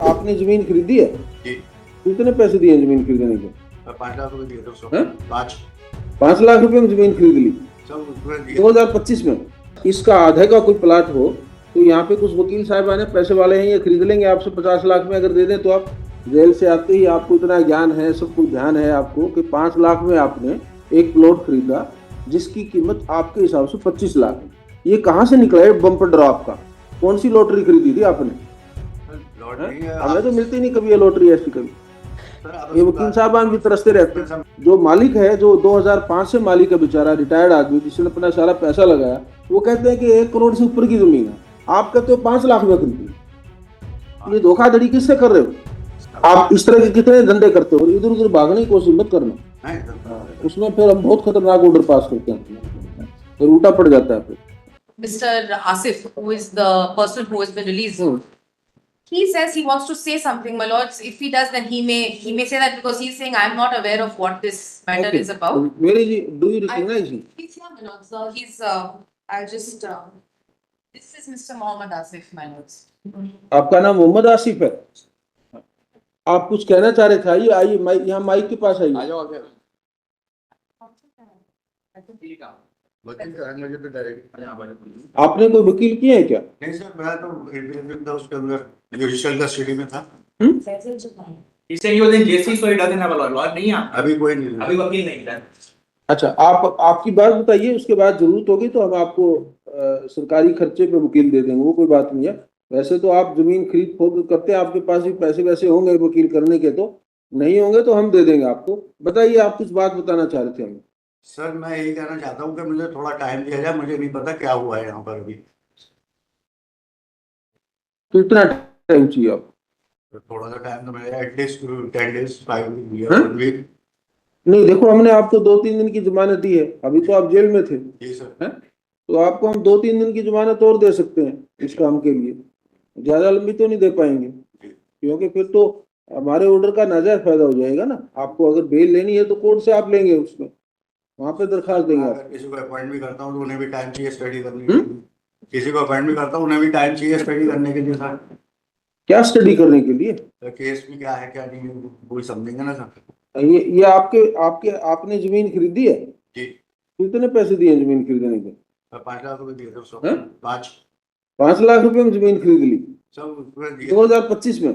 आपने जमीन खरीदी है? जी। कितने पैसे दिए जमीन खरीदने के? 5 लाख रुपए दिए थे उसको। हैं? 5 लाख रुपए में जमीन खरीद ली सब उसमें दिए। 2025 में। इसका आधे का कोई प्लाट हो तो यहाँ पे कुछ वकील साहब आने पैसे वाले हैं, ये खरीद लेंगे आपसे 50 लाख में। अगर दे दें तो आप जेल से आते ही आपको इतना ज्ञान है, सब कुछ ध्यान है आपको कि 5 लाख में आपने एक प्लॉट खरीदा जिसकी कीमत आपके हिसाब से 25 लाख है। ये कहाँ से निकला है बम्पर ड्रॉप का? कौन सी लॉटरी खरीदी थी आपने? लॉटरी है। हमें तो मिलती नहीं कभी ये लॉटरी ऐसी कभी। सर, आप ये वकील साहबान भी तरसते रहते हैं। जो मालिक है, जो 2005 से मालिक है बेचारा, रिटायर्ड आदमी जिसने अपना सारा पैसा लगाया, वो कहते हैं कि 1 करोड़ से ऊपर की जमीन है। आप कहते हो 5 लाख में खरीदी। ये धोखाधड़ी किससे कर रहे हो? आप इस तरह के कितने धंधे करते हो और इधर उधर भागने की कोशिश मत करना। उसमें फिर हम बहुत खतरनाक ऑर्डर पास करते हैं, फिर उल्टा पड़ जाता है। फिर Mr. Asif, who is the person who has been released, he says he wants to say something, my lords. If he does, then he may say that because he's saying I'm not aware of what this matter is about. Mary ji, do you recognize him? He's here, my lords. He's. I'll just. This is Mr. Mohammed Asif, my lords. आपका नाम मोहम्मद आसिफ है? आप कुछ कहना चाह रहे थे? आइए आइए, यहाँ माइक के पास आइए। आपने कोई वकील किए हैं क्या? नहीं सर, मैं तो इंडिविजुअल था, उसके अंदर जुडिशियल कस्टडी में था। He's saying he was in JC, so he doesn't have a lawyer. नहीं है, अभी कोई नहीं है। अभी वकील नहीं है। अच्छा, आपकी बात बताइए, उसके बाद जरूरत होगी तो हम आपको सरकारी खर्चे पे वकील दे देंगे, वो कोई बात नहीं है। वैसे तो आप जमीन खरीद फोड़ करते हैं, आपके पास भी पैसे वैसे होंगे वकील करने के, तो नहीं होंगे तो हम दे देंगे आपको। बताइए, आप कुछ बात बताना चाह रहे थे हमें। सर, मैं यही कहना चाहता हूँ कि मुझे थोड़ा टाइम दिया जाए, मुझे नहीं पता क्या हुआ है यहाँ पर अभी। कितना टाइम चाहिए आपको? थोड़ा सा टाइम तो मिलेगा, एटलीस्ट 10 डेज, 5 हाँ? वीक। नहीं, देखो, हमने आपको 2-3 दिन की जमानत दी है, अभी तो आप जेल में थे। जी सर। हैं? तो आपको हम 2-3 दिन की जमानत और दे सकते हैं इस काम के लिए, ज्यादा लंबी तो नहीं दे पाएंगे, क्योंकि फिर तो हमारे ऑर्डर का नाजायज फायदा हो जाएगा ना। आपको अगर बेल लेनी है तो कोर्ट से आप लेंगे, उसमें वहां पे दरखास्त देंगे आप। किसी को अपॉइंट भी करता हूँ तो उन्हें भी टाइम चाहिए स्टडी करने के लिए। किसी को अपॉइंट भी करता हूँ, उन्हें भी टाइम चाहिए स्टडी करने के लिए सर। क्या स्टडी करने के लिए? तो केस में क्या है क्या नहीं है कोई समझेंगे ना सर। ये आपने जमीन खरीदी है? जी। कितने पैसे दिए जमीन खरीदने के? 5 लाख रुपए दिए थे उसको। हैं? 5 लाख रुपए में जमीन खरीद ली सब उसमें दिए। 2025 में?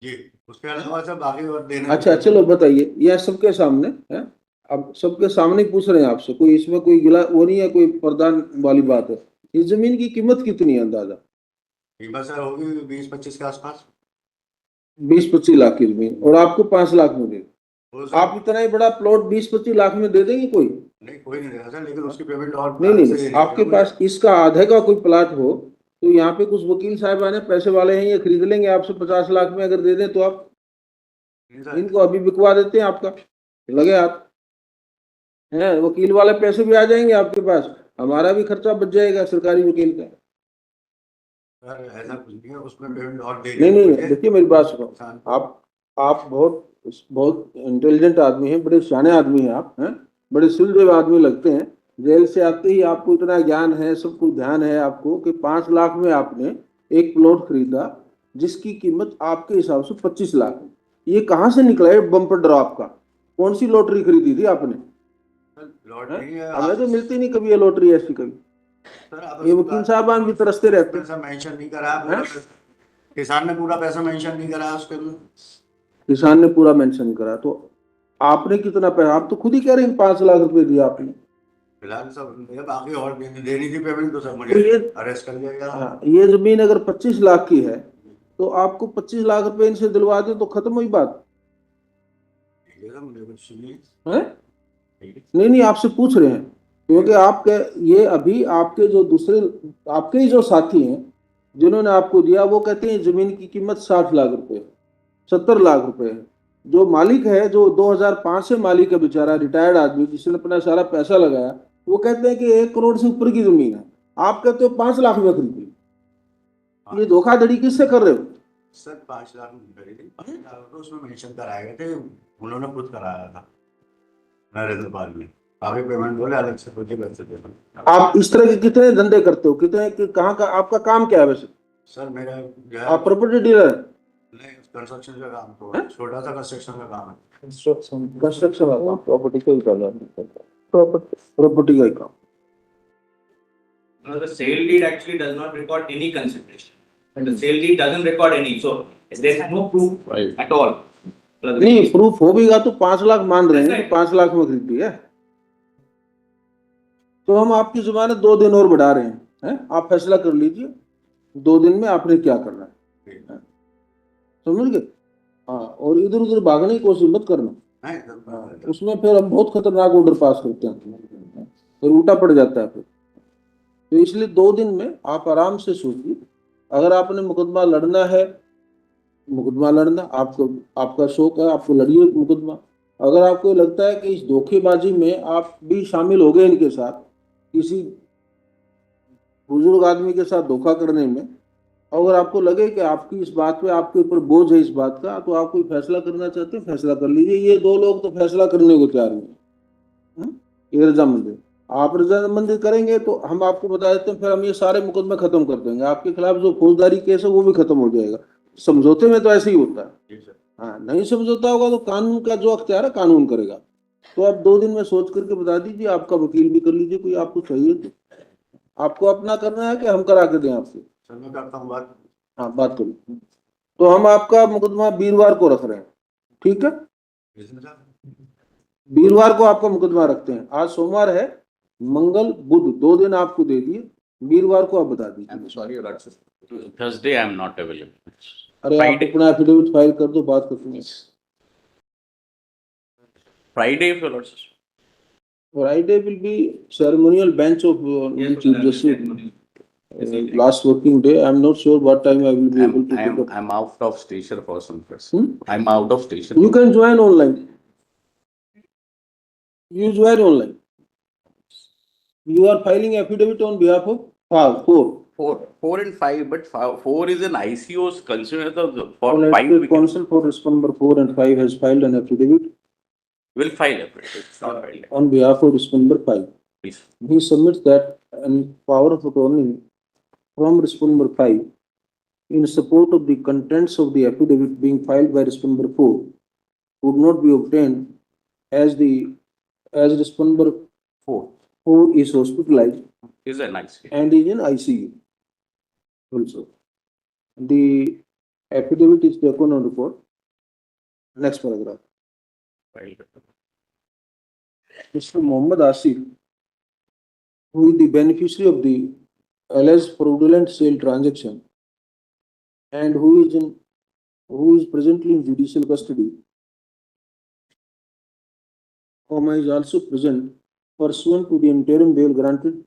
जी। उसके अलावा सब बाकी और देने। अच्छा, चलो बताइए, यह सबके सामने है, अब सबके सामने पूछ रहे हैं आपसे, कोई इसमें कोई गिला वो नहीं है, कोई प्रदान वाली बात है। इस जमीन की कीमत कितनी है अंदाजा? कीमत सर होगी 20-25 के आसपास। 20-25 लाख की जमीन, और आपको 5 लाख में दे। वो सर- आप इतना ही बड़ा प्लॉट 20-25 लाख में दे देंगे कोई? नहीं, कोई नहीं देगा सर, लेकिन उसकी पेमेंट और नहीं, आपके पास इसका आधे का कोई प्लाट हो तो यहाँ पे कुछ वकील साहब आने पैसे वाले हैं, ये खरीद लेंगे आपसे 50 लाख में। अगर दे दें तो आप नहीं सर। इनको अभी बिकवा देते हैं, आपका लगे हाथ है, वकील वाले पैसे भी आ जाएंगे आपके पास, हमारा भी खर्चा बच जाएगा सरकारी वकील का। सर ऐसा कुछ नहीं है, उसमें पेमेंट और दे नहीं, देखिए मेरी बात सुनो, आप बहुत इंटेलिजेंट आदमी हैं, बड़े सियाने आदमी हैं आप, हैं, बड़े सुलझे आदमी लगते हैं। जेल से आते ही आपको इतना ज्ञान है, सब कुछ ध्यान है आपको कि 5 लाख में आपने एक प्लॉट खरीदा जिसकी कीमत आपके हिसाब से 25 लाख है। ये कहाँ से निकला है बम्पर ड्रॉप का? कौन सी लॉटरी खरीदी थी आपने? लॉटरी है। हमें तो मिलती नहीं कभी ये लॉटरी ऐसी कभी। सर, आप ये वकील साहबान भी तरसते रहते हैं। पैसा मेंशन नहीं करा है। किसान ने पूरा पैसा मेंशन नहीं करा उसके अंदर। किसान ने पूरा मेंशन करा, तो आपने कितना पैसा? आप तो खुद ही कह रहे हैं 5 लाख रुपए दिया आपने। फिलहाल सब बाकी और देनी थी पेमेंट, तो सर तो मुझे ये अरेस्ट कर लिया गया। हाँ, ये जमीन अगर 25 लाख की है तो आपको 25 लाख रुपए इनसे दिलवा दे तो खत्म हुई बात मुझे कुछ सुनिए। है। नहीं, आपसे पूछ रहे हैं, क्योंकि आपके ये अभी आपके जो दूसरे आपके ही जो साथी हैं जिन्होंने आपको दिया, वो कहते हैं जमीन की कीमत 60 लाख रुपए, 70 लाख रुपए है। जो मालिक है, जो 2005 से मालिक है बेचारा, रिटायर्ड आदमी जिसने अपना सारा पैसा लगाया, वो कहते हैं कि 1 करोड़ से ऊपर की जमीन है। आप कहते हो 5 लाख में खरीदी। ये धोखाधड़ी किससे कर रहे हो? सर 5 लाख में खरीदी, 5 लाख तो उसमें मेंशन कराए गए थे, उन्होंने खुद कराया था नरेंद्र पाल में। काफी पेमेंट बोले अलग से खुद ही पैसे देना। आप इस तरह के कितने धंधे करते हो? कितने कहाँ का आपका काम क्या है वैसे? सर मेरा आप प्रॉपर्टी डीलर हैं? कंस्ट्रक्शन का काम तो छोटा सा कंस्ट्रक्शन का काम है। कंस्ट्रक्शन का काम प्रॉपर्टी का ही कर रहा है, प्रॉपर्टी का ही काम। No, the sale deed actually does not record any consideration. And the sale deed doesn't record any, so there is no proof at all. नहीं, प्रूफ हो गया तो 5 लाख मान रहे हैं That's कि right. 5 लाख में खरीदी है, तो हम आपकी जुबान 2 दिन और बढ़ा रहे हैं, आप फैसला कर लीजिए 2 दिन में आपने क्या करना है, समझ गए? हाँ, और इधर उधर भागने की कोशिश मत करना, उसमें फिर हम बहुत खतरनाक ऑर्डर पास करते हैं, फिर उल्टा पड़ जाता है फिर। तो इसलिए 2 दिन में आप आराम से सोचिए, अगर आपने मुकदमा लड़ना है, मुकदमा लड़ना आपको, आपका शौक है, आपको लड़िए मुकदमा। अगर आपको लगता है कि इस धोखेबाजी में आप भी शामिल हो गए इनके साथ, किसी बुजुर्ग आदमी के साथ धोखा करने में, अगर आपको लगे कि आपकी इस बात पे आपके ऊपर बोझ है इस बात का, तो आप कोई फैसला करना चाहते हैं फैसला कर लीजिए। ये 2 लोग तो फैसला करने को तैयार नहीं, ये रजामंदी। आप रजामंदी करेंगे तो हम आपको बता देते हैं, फिर हम ये सारे मुकदमे खत्म कर देंगे, आपके खिलाफ जो फौजदारी केस है वो भी खत्म हो जाएगा। समझौते में तो ऐसे ही होता है, हाँ, नहीं समझौता होगा तो कानून का जो अख्तियार है कानून करेगा। तो आप 2 दिन में सोच करके बता दीजिए, आपका वकील भी कर लीजिए, कोई आपको चाहिए तो। आपको अपना करना है कि हम करा के दें आपसे? सर मैं करता हूँ बात। हाँ, बात करो। तो हम आपका मुकदमा वीरवार को रख रहे हैं, ठीक है? वीरवार को आपका मुकदमा रखते हैं। आज सोमवार है, मंगल बुध 2 दिन आपको दे दिए, वीरवार को आप बता दीजिए। I'm sorry, Your Lordship. Thursday I am not available. अरे आप Friday. अपना एफिडेविट फाइल कर दो, बात करते हैं। Friday, Your Lordship. Friday will be ceremonial bench of Chief Justice. Last working day. I'm not sure what time I will be able to pick up. I'm out of station for some first. Hmm? I'm out of station. You can join online. You join online. You are filing affidavit on behalf of 4. 4 and 5, but 4 is an ICO's concern for All 5 we can, counsel for respondent number 4 and 5 has filed an affidavit will file it. It's not filed. on behalf of respondent number 5. Please. He submits that an power of attorney from respondent number 5 in support of the contents of the affidavit being filed by respondent number 4 would not be obtained as respondent number 4 is hospitalized Is an ICO. and is in ICU also. The affidavit is taken on record. Next paragraph. Filed. Mr. Mohammed Asif, who is the beneficiary of the alleged fraudulent sale transaction and who is presently in judicial custody, is also present pursuant to the interim bail granted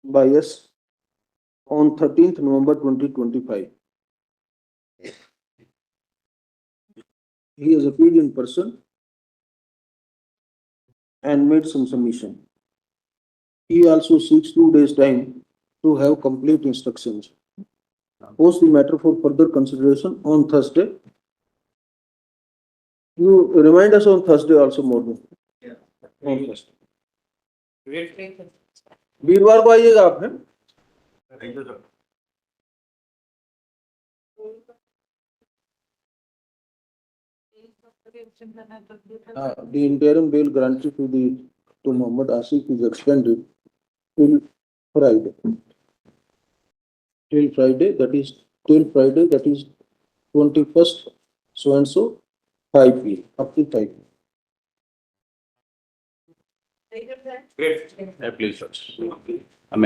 by us on 13th November 2025. He has appeared in person and made some submission. He also seeks 2 days time to have complete instructions. Post the matter for further consideration on Thursday. You remind us on Thursday also morning. Yeah. On Thursday. Wait. वीरवार को आइएगा आप, हैं? Thank you sir. The interim bail granted to Mohammed Asif is extended till Friday. Till Friday, that is 21st, so and so, 5 p.m. up to 5 p.m. Great. Please, sir. I'm